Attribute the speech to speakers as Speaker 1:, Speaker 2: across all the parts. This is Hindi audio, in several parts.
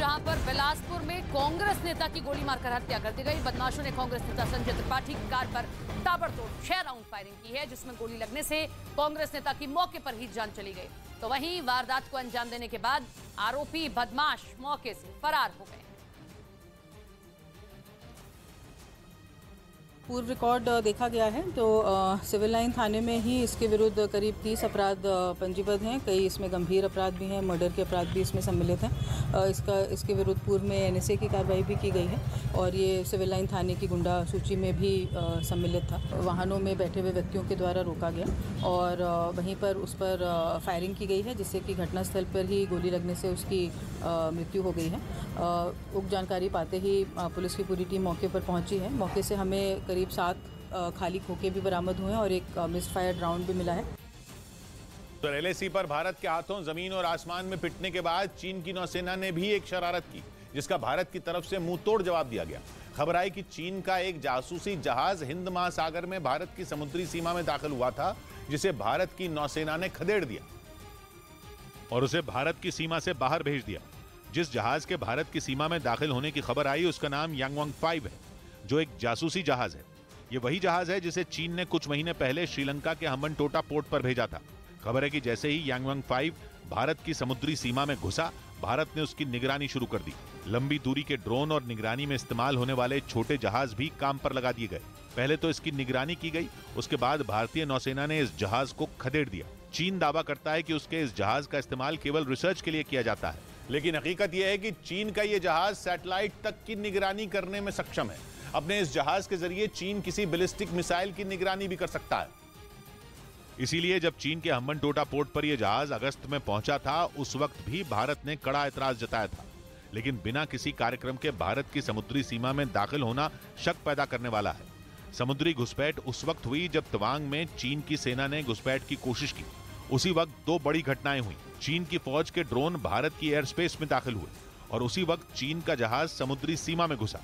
Speaker 1: जहां पर बिलासपुर में कांग्रेस नेता की गोली मारकर हत्या कर दी गई। बदमाशों ने कांग्रेस नेता संजय त्रिपाठी की कार पर ताबड़तोड़ 6 राउंड फायरिंग की है, जिसमें गोली लगने से कांग्रेस नेता की मौके पर ही जान चली गई। तो वहीं वारदात को अंजाम देने के बाद आरोपी बदमाश मौके से फरार हो गए।
Speaker 2: पूर्व रिकॉर्ड देखा गया है तो सिविल लाइन थाने में ही इसके विरुद्ध करीब 30 अपराध पंजीबद्ध हैं। कई इसमें गंभीर अपराध भी हैं, मर्डर के अपराध भी इसमें सम्मिलित हैं। इसके विरुद्ध पूर्व में एनएसए की कार्रवाई भी की गई है और ये सिविल लाइन थाने की गुंडा सूची में भी सम्मिलित था। वाहनों में बैठे हुए व्यक्तियों के द्वारा रोका गया और वहीं पर उस पर फायरिंग की गई है, जिससे कि घटनास्थल पर ही गोली लगने से उसकी मृत्यु हो गई है। उक्त जानकारी पाते ही पुलिस की पूरी टीम मौके पर पहुंची है। मौके से हमें करीब 7 खाली खोखे भी बरामद हुए हैं और एक मिस फायर्ड राउंड भी मिला है।
Speaker 3: तो एलएसी पर भारत के हाथों जमीन और आसमान में पिटने के बाद चीन की नौसेना ने भी एक शरारत की, जिसका भारत की तरफ से मुंह तोड़ जवाब दिया गया। खबर आई कि चीन का एक जासूसी जहाज हिंद महासागर में भारत की समुद्री सीमा में दाखिल हुआ था, जिसे भारत की नौसेना ने खदेड़ दिया और उसे भारत की सीमा से बाहर भेज दिया। जिस जहाज के भारत की सीमा में दाखिल होने की खबर आई उसका नाम यांगवांग 5 है, जो एक जासूसी जहाज है। यह वही जहाज है जिसे चीन ने कुछ महीने पहले श्रीलंका के हम्बनटोटा पोर्ट पर भेजा था। खबर है कि जैसे ही यांगवांग 5 भारत की समुद्री सीमा में घुसा, भारत ने उसकी निगरानी शुरू कर दी। लंबी दूरी के ड्रोन और निगरानी में इस्तेमाल होने वाले छोटे जहाज भी काम पर लगा दिए गए। पहले तो इसकी निगरानी की गई, उसके बाद भारतीय नौसेना ने इस जहाज को खदेड़ दिया। चीन दावा करता है कि उसके इस जहाज का इस्तेमाल केवल रिसर्च के लिए किया जाता है, लेकिन हकीकत यह है कि चीन का यह जहाज सैटेलाइट तक की निगरानी करने में सक्षम है। अपने इस जहाज के जरिए चीन किसी बैलिस्टिक मिसाइल की निगरानी भी कर सकता है। इसीलिए जब चीन के हम्बनटोटा पोर्ट पर यह जहाज अगस्त में पहुंचा था, उस वक्त भी भारत ने कड़ा एतराज जताया था। लेकिन बिना किसी कार्यक्रम के भारत की समुद्री सीमा में दाखिल होना शक पैदा करने वाला है। समुद्री घुसपैठ उस वक्त हुई जब तवांग में चीन की सेना ने घुसपैठ की कोशिश की। उसी वक्त 2 बड़ी घटनाएं हुई। चीन की फौज के ड्रोन भारत की एयर स्पेस में दाखिल हुए और उसी वक्त चीन का जहाज समुद्री सीमा में घुसा।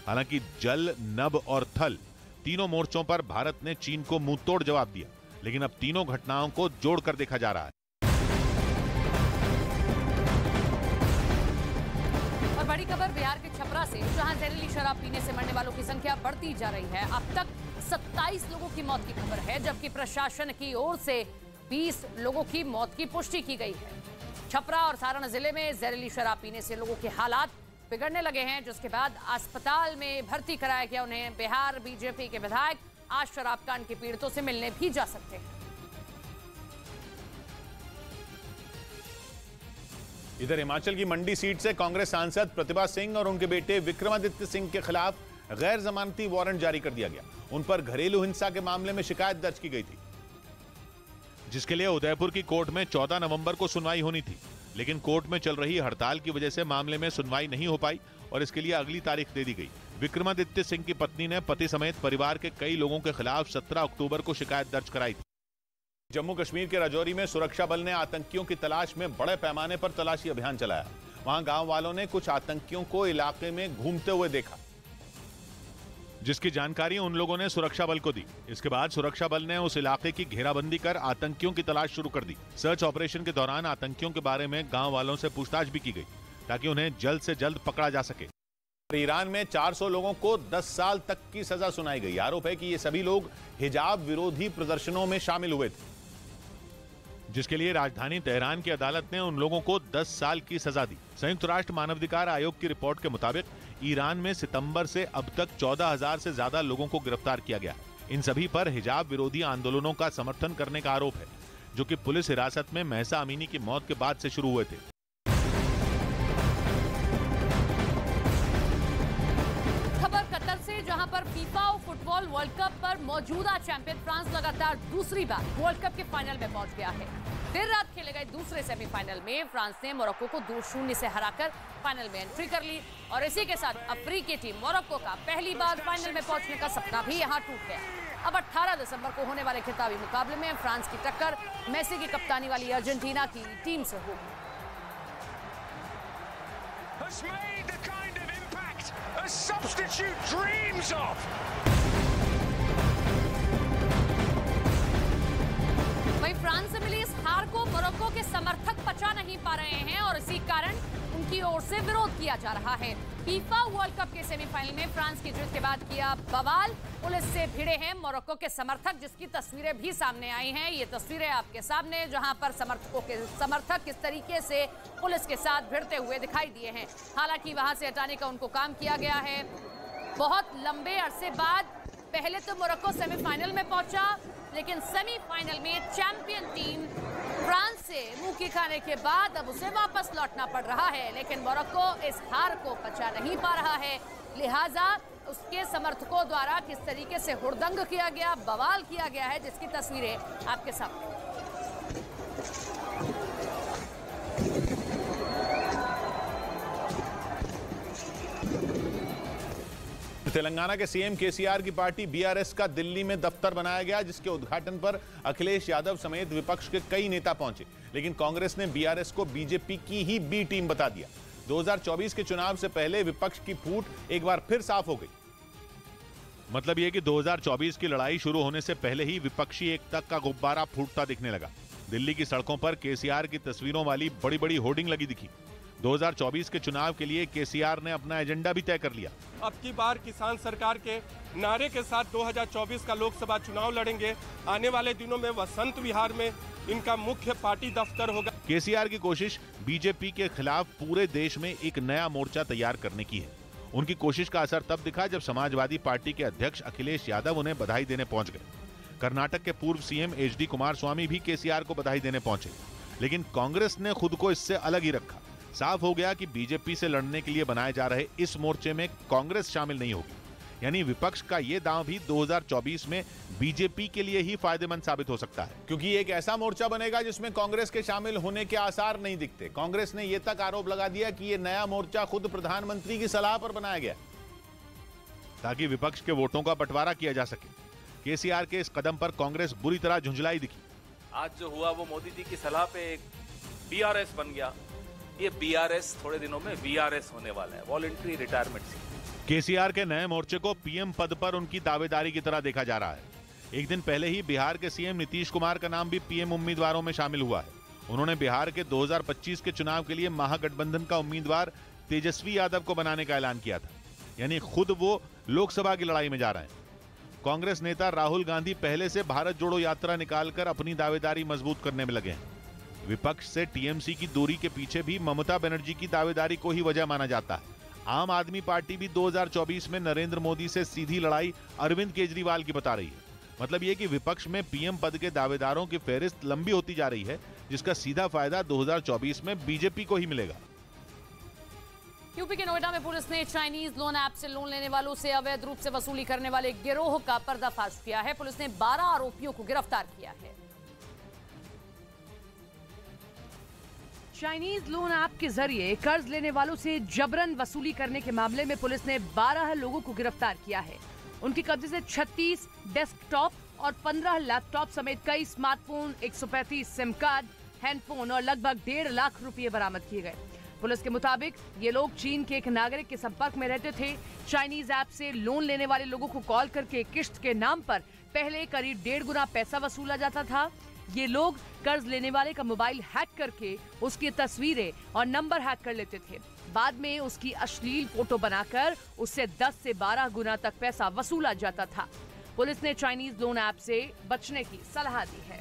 Speaker 3: हालांकि जल, नभ और थल तीनों मोर्चों पर भारत ने चीन को मुंह तोड़ जवाब दिया, लेकिन अब तीनों घटनाओं को जोड़कर देखा जा रहा है।
Speaker 1: और बड़ी खबर बिहार के छपरा से, जहां जहरीली शराब पीने से मरने वालों की संख्या बढ़ती जा रही है। अब तक 27 लोगों की मौत की खबर है, जबकि प्रशासन की ओर से 20 लोगों की मौत की पुष्टि की गई है। छपरा और सारण जिले में जहरीली शराब पीने से लोगों के हालात बिगड़ने लगे हैं, जिसके बाद अस्पताल में भर्ती कराया गया। उन्हें बिहार बीजेपी के विधायक आज शराब कांड के पीड़ितों से मिलने भी जा सकते हैं।
Speaker 3: इधर हिमाचल की मंडी सीट से कांग्रेस सांसद प्रतिभा सिंह और उनके बेटे विक्रमादित्य सिंह के खिलाफ गैर जमानती वारंट जारी कर दिया गया। उन पर घरेलू हिंसा के मामले में शिकायत दर्ज की गई थी, जिसके लिए उदयपुर की कोर्ट में 14 नवंबर को सुनवाई होनी थी। लेकिन कोर्ट में चल रही हड़ताल की वजह से मामले में सुनवाई नहीं हो पाई और इसके लिए अगली तारीख दे दी गई। विक्रमादित्य सिंह की पत्नी ने पति समेत परिवार के कई लोगों के खिलाफ 17 अक्टूबर को शिकायत दर्ज कराई थी। जम्मू कश्मीर के राजौरी में सुरक्षा बल ने आतंकियों की तलाश में बड़े पैमाने पर तलाशी अभियान चलाया। वहां गांव वालों ने कुछ आतंकियों को इलाके में घूमते हुए देखा, जिसकी जानकारी उन लोगों ने सुरक्षा बल को दी। इसके बाद सुरक्षा बल ने उस इलाके की घेराबंदी कर आतंकियों की तलाश शुरू कर दी। सर्च ऑपरेशन के दौरान आतंकियों के बारे में गांव वालों से पूछताछ भी की गई, ताकि उन्हें जल्द से जल्द पकड़ा जा सके। ईरान में 400 लोगों को 10 साल तक की सजा सुनाई गई। आरोप है कि ये सभी लोग हिजाब विरोधी प्रदर्शनों में शामिल हुए थे, जिसके लिए राजधानी तेहरान की अदालत ने उन लोगों को 10 साल की सजा दी। संयुक्त राष्ट्र मानवाधिकार आयोग की रिपोर्ट के मुताबिक ईरान में सितंबर से अब तक 14,000 से ज्यादा लोगों को गिरफ्तार किया गया है। इन सभी पर हिजाब विरोधी आंदोलनों का समर्थन करने का आरोप है, जो कि पुलिस हिरासत में महसा अमीनी की मौत के बाद से शुरू हुए थे।
Speaker 1: खबर कतर से, जहां पर फीफा फुटबॉल वर्ल्ड कप पर मौजूदा चैंपियन फ्रांस लगातार दूसरी बार वर्ल्ड कप के फाइनल में पहुंच गया है। देर रात खेले गए दूसरे सेमीफाइनल में फ्रांस ने मोरक्को को 2-0 से हराकर फाइनल में एंट्री कर ली और इसी के साथ अफ्रीकी टीम मोरक्को का पहली बार फाइनल में पहुंचने का सपना भी यहां टूट गया। अब 18 दिसंबर को होने वाले खिताबी मुकाबले में फ्रांस की टक्कर मेसी की कप्तानी वाली अर्जेंटीना की टीम से होगी। वहीं फ्रांस से मिली इस हार को मोरक्को के समर्थक पचा नहीं पा रहे हैं और इसी कारण उनकी की ओर से विरोध किया जा रहा है। फीफा वर्ल्ड कप के सेमीफाइनल में फ्रांस की जीत के बाद किया बवाल। पुलिस से भिड़े हैं मोरक्को के समर्थक, जिसकी तस्वीरें भी सामने आई हैं। ये तस्वीरें आपके सामने, जहां पर समर्थक किस तरीके से पुलिस के साथ भिड़ते हुए दिखाई दिए हैं। हालांकि वहां से हटाने का उनको काम किया गया है। बहुत लंबे अरसे बाद पहले तो मोरक्को सेमीफाइनल में पहुंचा, लेकिन सेमीफाइनल में चैंपियन टीम फ्रांस से मुंह की खाने के बाद अब उसे वापस लौटना पड़ रहा है। लेकिन मोरक्को इस हार को पचा नहीं पा रहा है, लिहाजा उसके समर्थकों द्वारा किस तरीके से हुड़दंग किया गया, बवाल किया गया है, जिसकी तस्वीरें आपके सामने।
Speaker 3: तेलंगाना के सीएम केसीआर की पार्टी बीआरएस का दिल्ली में दफ्तर बनाया गया, जिसके उद्घाटन पर अखिलेश यादव समेत विपक्ष के कई नेता पहुंचे। लेकिन कांग्रेस ने बीआरएस को बीजेपी की ही बी टीम बता दिया। 2024 के चुनाव से पहले विपक्ष की फूट एक बार फिर साफ हो गई। मतलब यह कि 2024 की लड़ाई शुरू होने से पहले ही विपक्षी एकता का गुब्बारा फूटता दिखने लगा। दिल्ली की सड़कों पर केसीआर की तस्वीरों वाली बड़ी बड़ी होर्डिंग लगी दिखी। 2024 के चुनाव के लिए केसीआर ने अपना एजेंडा भी तय कर लिया।
Speaker 4: अब की बार किसान सरकार के नारे के साथ 2024 का लोकसभा चुनाव लड़ेंगे। आने वाले दिनों में वसंत विहार में इनका मुख्य पार्टी दफ्तर होगा।
Speaker 3: केसीआर की कोशिश बीजेपी के खिलाफ पूरे देश में एक नया मोर्चा तैयार करने की है। उनकी कोशिश का असर तब दिखा जब समाजवादी पार्टी के अध्यक्ष अखिलेश यादव उन्हें बधाई देने पहुंच गए। कर्नाटक के पूर्व सीएम एचडी कुमारस्वामी भी केसीआर को बधाई देने पहुंचे। लेकिन कांग्रेस ने खुद को इससे अलग ही रखा। साफ हो गया कि बीजेपी से लड़ने के लिए बनाए जा रहे इस मोर्चे में कांग्रेस शामिल नहीं होगी। यानी विपक्ष का ये दांव भी 2024 में बीजेपी के लिए ही फायदेमंद साबित हो सकता है, क्योंकि एक ऐसा मोर्चा बनेगा जिसमें कांग्रेस के शामिल होने के आसार नहीं दिखते। कांग्रेस ने यह तक आरोप लगा दिया कि यह नया मोर्चा खुद प्रधानमंत्री की सलाह पर बनाया गया, ताकि विपक्ष के वोटों का बंटवारा किया जा सके। केसीआर के इस कदम पर कांग्रेस बुरी तरह झुंझलाई दिखी।
Speaker 5: आज जो हुआ वो मोदी जी की सलाह पे एक बीआरएस बन गया। ये बीआरएस थोड़े दिनों में वीआरएस होने वाला है, वॉलंटरी रिटायरमेंट स्कीम।
Speaker 3: केसीआर के नए मोर्चे को पीएम पद पर उनकी दावेदारी की तरह देखा जा रहा है। एक दिन पहले ही बिहार के सीएम नीतीश कुमार का नाम भी पीएम उम्मीदवारों में शामिल हुआ है। उन्होंने बिहार के 2025 के चुनाव के लिए महागठबंधन का उम्मीदवार तेजस्वी यादव को बनाने का ऐलान किया था। यानी खुद वो लोकसभा की लड़ाई में जा रहे हैं। कांग्रेस नेता राहुल गांधी पहले से भारत जोड़ो यात्रा निकालकर अपनी दावेदारी मजबूत करने में लगे हैं। विपक्ष से टीएमसी की दूरी के पीछे भी ममता बनर्जी की दावेदारी को ही वजह माना जाता है। आम आदमी पार्टी भी 2024 में नरेंद्र मोदी से सीधी लड़ाई अरविंद केजरीवाल की बता रही है। मतलब ये कि विपक्ष में पीएम पद के दावेदारों की फहरिस्त लंबी होती जा रही है, जिसका सीधा फायदा 2024 में बीजेपी को ही मिलेगा।
Speaker 1: यूपी के नोएडा में पुलिस ने चाइनीज लोन ऐप से लोन लेने वालों से अवैध रूप से वसूली करने वाले गिरोह का पर्दाफाश किया है। पुलिस ने 12 आरोपियों को गिरफ्तार किया है। चाइनीज लोन ऐप के जरिए कर्ज लेने वालों से जबरन वसूली करने के मामले में पुलिस ने 12 लोगों को गिरफ्तार किया है। उनके कब्जे से 36 डेस्कटॉप और 15 लैपटॉप समेत कई स्मार्टफोन, 135 सिम कार्ड, हैंडफोन और लगभग 1.5 लाख रुपए बरामद किए गए। पुलिस के मुताबिक ये लोग चीन के एक नागरिक के संपर्क में रहते थे। चाइनीज ऐप से लोन लेने वाले लोगों को कॉल करके किश्त के नाम पर पहले करीब 1.5 गुना पैसा वसूला जाता था। ये लोग कर्ज लेने वाले का मोबाइल हैक करके उसकी तस्वीरें और नंबर हैक कर लेते थे। बाद में उसकी अश्लील फोटो बनाकर उससे 10 से 12 गुना तक पैसा वसूला जाता था। पुलिस ने चाइनीज लोन ऐप से बचने की सलाह दी है।